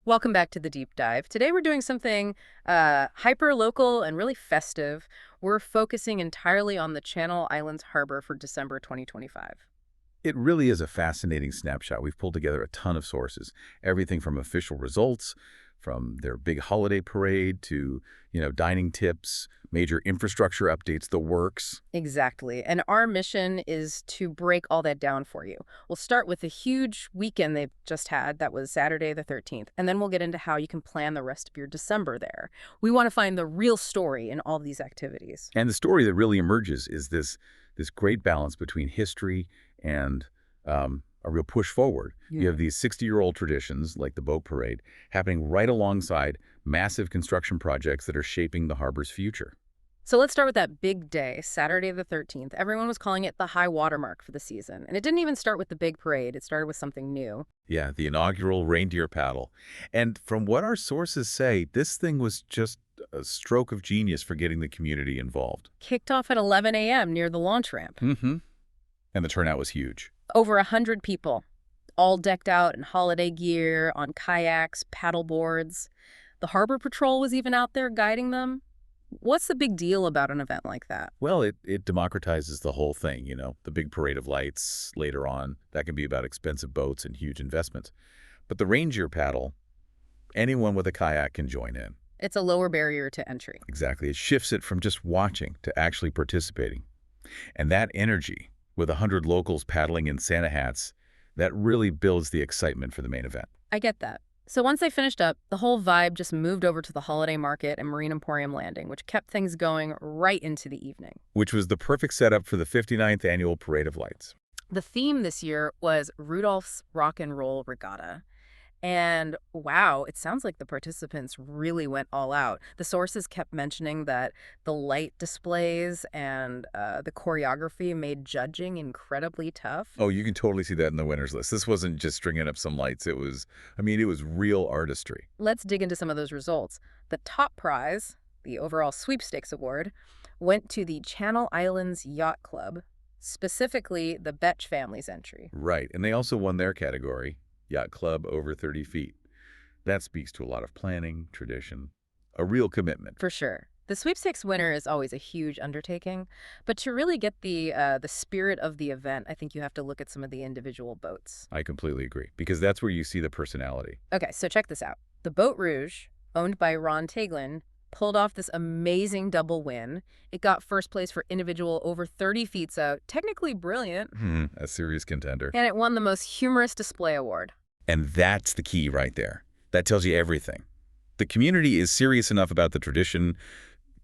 Welcome back to the deep dive. Today we're doing something hyper local and really festive. We're focusing entirely on the Channel Islands Harbor for December 2025. It really is a fascinating snapshot. We've pulled together a ton of sources, everything from official results, from their big holiday parade to, dining tips, major infrastructure updates, the works. Exactly. And our mission is to break all that down for you. We'll start with the huge weekend they've just had. That was Saturday the 13th. And then we'll get into how you can plan the rest of your December there. We want to find the real story in all of these activities. And the story that really emerges is this great balance between history and a real push forward. Yeah. You have these 60-year-old traditions, like the boat parade, happening right alongside massive construction projects that are shaping the harbor's future. So let's start with that big day, Saturday the 13th. Everyone was calling it the high watermark for the season. And it didn't even start with the big parade. It started with something new. Yeah, the inaugural reindeer paddle. And from what our sources say, this thing was just a stroke of genius for getting the community involved. Kicked off at 11 a.m. near the launch ramp. Mm-hmm. And the turnout was huge. Over 100 people, all decked out in holiday gear, on kayaks, paddle boards. The Harbor Patrol was even out there guiding them. What's the big deal about an event like that? Well, it democratizes the whole thing, the big parade of lights later on. That can be about expensive boats and huge investments. But the reindeer paddle, anyone with a kayak can join in. It's a lower barrier to entry. Exactly. It shifts it from just watching to actually participating. And that energy, with 100 locals paddling in Santa hats, that really builds the excitement for the main event. I get that. So once they finished up, the whole vibe just moved over to the holiday market and Marine Emporium Landing, which kept things going right into the evening. Which was the perfect setup for the 59th annual Parade of Lights. The theme this year was Rudolph's Rock and Roll Regatta. And wow, it sounds like the participants really went all out. The sources kept mentioning that the light displays and the choreography made judging incredibly tough. Oh, you can totally see that in the winners list. This wasn't just stringing up some lights. It was real artistry. Let's dig into some of those results. The top prize, the overall sweepstakes award, went to the Channel Islands Yacht Club, specifically the Betch family's entry. Right, and they also won their category. Yacht Club over 30 feet. That speaks to a lot of planning, tradition, a real commitment. For sure. The sweepstakes winner is always a huge undertaking, but to really get the spirit of the event, I think you have to look at some of the individual boats. I completely agree, because that's where you see the personality. Okay, so check this out. The Boat Rouge, owned by Ron Taglin, pulled off this amazing double win. It got first place for individual over 30 feet, so technically brilliant. A serious contender. And it won the most humorous display award. And that's the key right there. That tells you everything. The community is serious enough about the tradition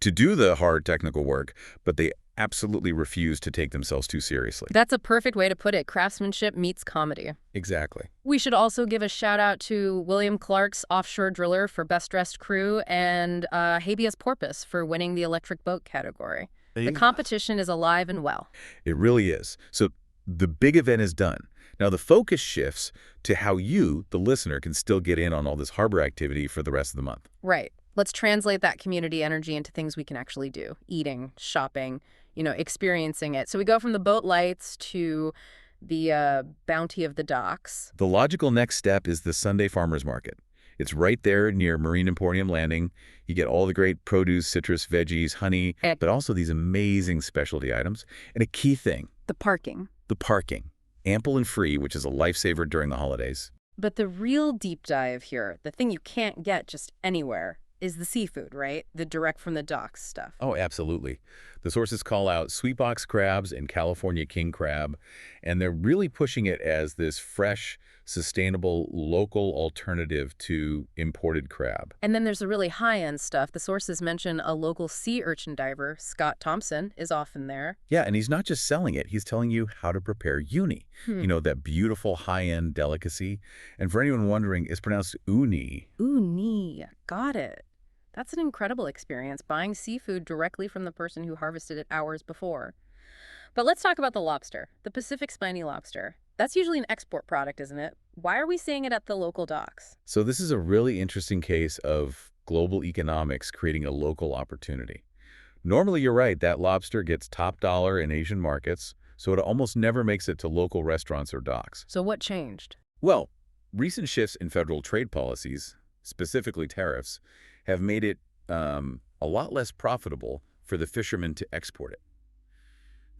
to do the hard technical work, but they absolutely refuse to take themselves too seriously. That's a perfect way to put it. Craftsmanship meets comedy. Exactly. We should also give a shout out to William Clark's Offshore Driller for Best Dressed Crew and Habeas Porpoise for winning the electric boat category. The competition is alive and well. It really is. So the big event is done. Now the focus shifts to how you, the listener, can still get in on all this harbor activity for the rest of the month. Right. Let's translate that community energy into things we can actually do. Eating, shopping, experiencing it. So we go from the boat lights to the bounty of the docks. The logical next step is the Sunday Farmers Market. It's right there near Marine Emporium Landing. You get all the great produce, citrus, veggies, honey, but also these amazing specialty items. And a key thing. The parking. The parking. Ample and free, which is a lifesaver during the holidays. But the real deep dive here, the thing you can't get just anywhere, is the seafood, right? The direct from the docks stuff. Oh, absolutely. The sources call out sweet box crabs and California king crab, and they're really pushing it as this fresh, sustainable, local alternative to imported crab. And then there's the really high-end stuff. The sources mention a local sea urchin diver, Scott Thompson, is often there. Yeah, and he's not just selling it. He's telling you how to prepare uni, that beautiful high-end delicacy. And for anyone wondering, it's pronounced uni. Uni. Got it. That's an incredible experience, buying seafood directly from the person who harvested it hours before. But let's talk about the lobster, the Pacific spiny lobster. That's usually an export product, isn't it? Why are we seeing it at the local docks? So this is a really interesting case of global economics creating a local opportunity. Normally, you're right, that lobster gets top dollar in Asian markets, so it almost never makes it to local restaurants or docks. So what changed? Well, recent shifts in federal trade policies, specifically tariffs, have made it a lot less profitable for the fishermen to export it.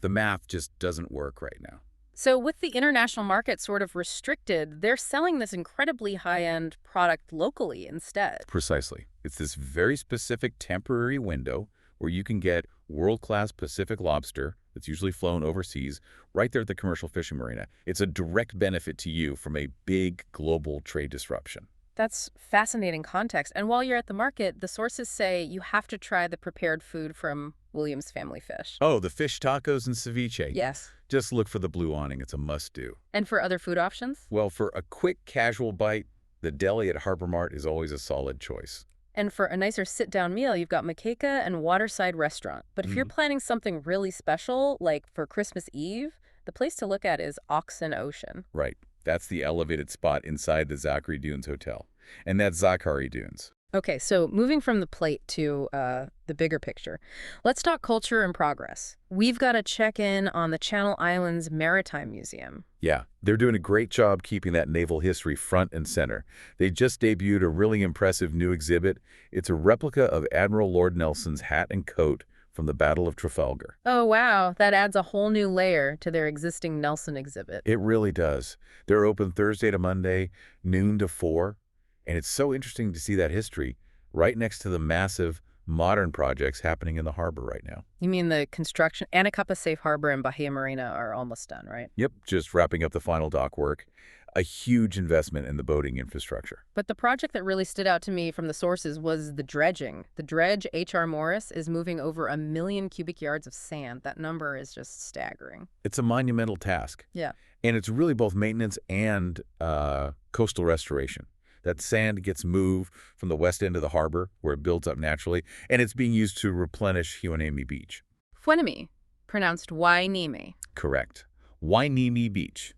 The math just doesn't work right now. So with the international market sort of restricted, they're selling this incredibly high-end product locally instead. Precisely. It's this very specific temporary window where you can get world-class Pacific lobster that's usually flown overseas right there at the commercial fishing marina. It's a direct benefit to you from a big global trade disruption. That's fascinating context. And while you're at the market, the sources say you have to try the prepared food from Williams Family Fish. Oh, the fish tacos and ceviche. Yes. Just look for the blue awning. It's a must-do. And for other food options? Well, for a quick, casual bite, the deli at Harbor Mart is always a solid choice. And for a nicer sit-down meal, you've got Makeka and Waterside Restaurant. But if you're planning something really special, like for Christmas Eve, the place to look at is Oxnard. Right. That's the elevated spot inside the Zachary Dunes Hotel. And that's Zachary Dunes. Okay, so moving from the plate to the bigger picture, let's talk culture and progress. We've got to check in on the Channel Islands Maritime Museum. Yeah, they're doing a great job keeping that naval history front and center. They just debuted a really impressive new exhibit. It's a replica of Admiral Lord Nelson's hat and coat from the Battle of Trafalgar. Oh, wow. That adds a whole new layer to their existing Nelson exhibit. It really does. They're open Thursday to Monday, noon to 4. And it's so interesting to see that history right next to the massive modern projects happening in the harbor right now. You mean the construction Anacapa Safe Harbor and Bahia Marina are almost done, right? Yep, just wrapping up the final dock work. A huge investment in the boating infrastructure. But the project that really stood out to me from the sources was the dredging. The dredge, H.R. Morris, is moving over 1 million cubic yards of sand. That number is just staggering. It's a monumental task. Yeah. And it's really both maintenance and coastal restoration. That sand gets moved from the west end of the harbor, where it builds up naturally, and it's being used to replenish Hueneme Beach. Hueneme, pronounced Wainimi. Correct. Wainimi Beach.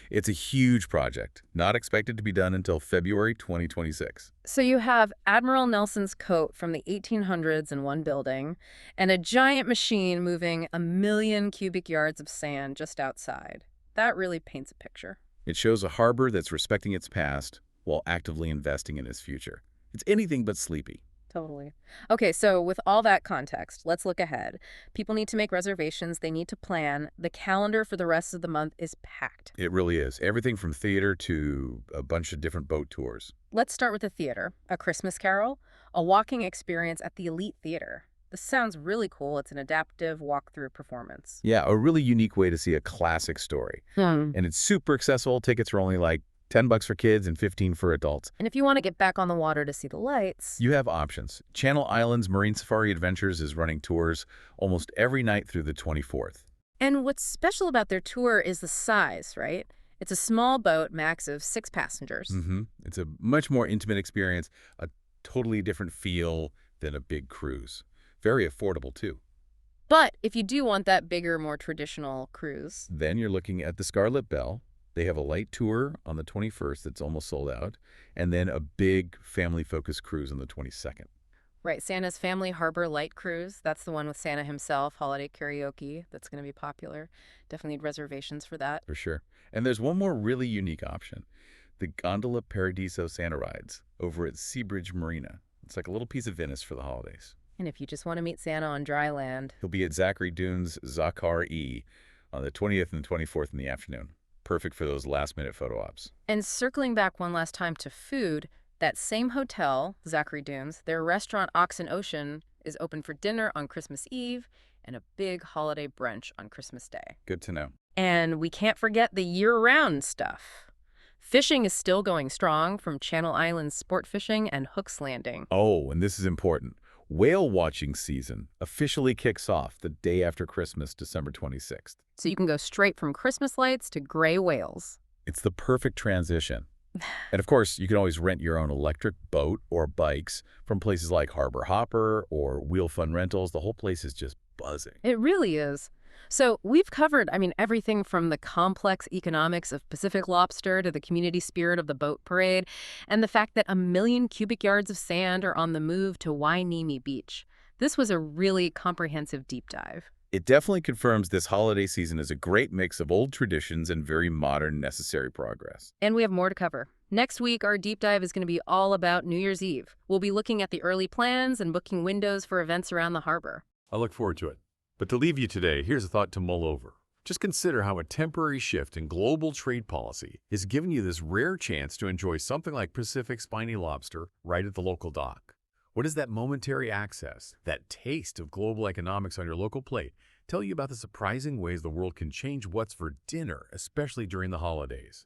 It's a huge project, not expected to be done until February 2026. So you have Admiral Nelson's coat from the 1800s in one building, and a giant machine moving 1 million cubic yards of sand just outside. That really paints a picture. It shows a harbor that's respecting its past while actively investing in its future. It's anything but sleepy. Totally. Okay, so with all that context, let's look ahead. People need to make reservations. They need to plan. The calendar for the rest of the month is packed. It really is. Everything from theater to a bunch of different boat tours. Let's start with the theater. A Christmas Carol, a walking experience at the Elite Theater. This sounds really cool. It's an adaptive walkthrough performance. Yeah, a really unique way to see a classic story. And it's super accessible. Tickets are only like $10 for kids and $15 for adults. And if you want to get back on the water to see the lights, you have options. Channel Islands Marine Safari Adventures is running tours almost every night through the 24th. And what's special about their tour is the size, right? It's a small boat, max of 6 passengers. It's a much more intimate experience, a totally different feel than a big cruise. Very affordable, too. But if you do want that bigger, more traditional cruise, then you're looking at the Scarlet Belle. They have a light tour on the 21st that's almost sold out, and then a big family-focused cruise on the 22nd. Right, Santa's Family Harbor Light Cruise. That's the one with Santa himself, holiday karaoke. That's going to be popular. Definitely need reservations for that. For sure. And there's one more really unique option. The Gondola Paradiso Santa rides over at Seabridge Marina. It's like a little piece of Venice for the holidays. And if you just want to meet Santa on dry land, he'll be at Zachary Dunes Zachary on the 20th and 24th in the afternoon. Perfect for those last-minute photo ops. And circling back one last time to food, that same hotel, Zachary Dunes, their restaurant Oxen Ocean is open for dinner on Christmas Eve and a big holiday brunch on Christmas Day. Good to know. And we can't forget the year-round stuff. Fishing is still going strong from Channel Islands sport fishing and Hook's Landing. Oh, and this is important. Whale watching season officially kicks off the day after Christmas, December 26th. So you can go straight from Christmas lights to gray whales. It's the perfect transition. And of course, you can always rent your own electric boat or bikes from places like Harbor Hopper or Wheel Fun Rentals. The whole place is just buzzing. It really is. So we've covered, everything from the complex economics of Pacific lobster to the community spirit of the boat parade and the fact that 1 million cubic yards of sand are on the move to Wainimi Beach. This was a really comprehensive deep dive. It definitely confirms this holiday season is a great mix of old traditions and very modern necessary progress. And we have more to cover. Next week, our deep dive is going to be all about New Year's Eve. We'll be looking at the early plans and booking windows for events around the harbor. I look forward to it. But to leave you today, here's a thought to mull over. Just consider how a temporary shift in global trade policy is giving you this rare chance to enjoy something like Pacific spiny lobster right at the local dock. What does that momentary access, that taste of global economics on your local plate, tell you about the surprising ways the world can change what's for dinner, especially during the holidays?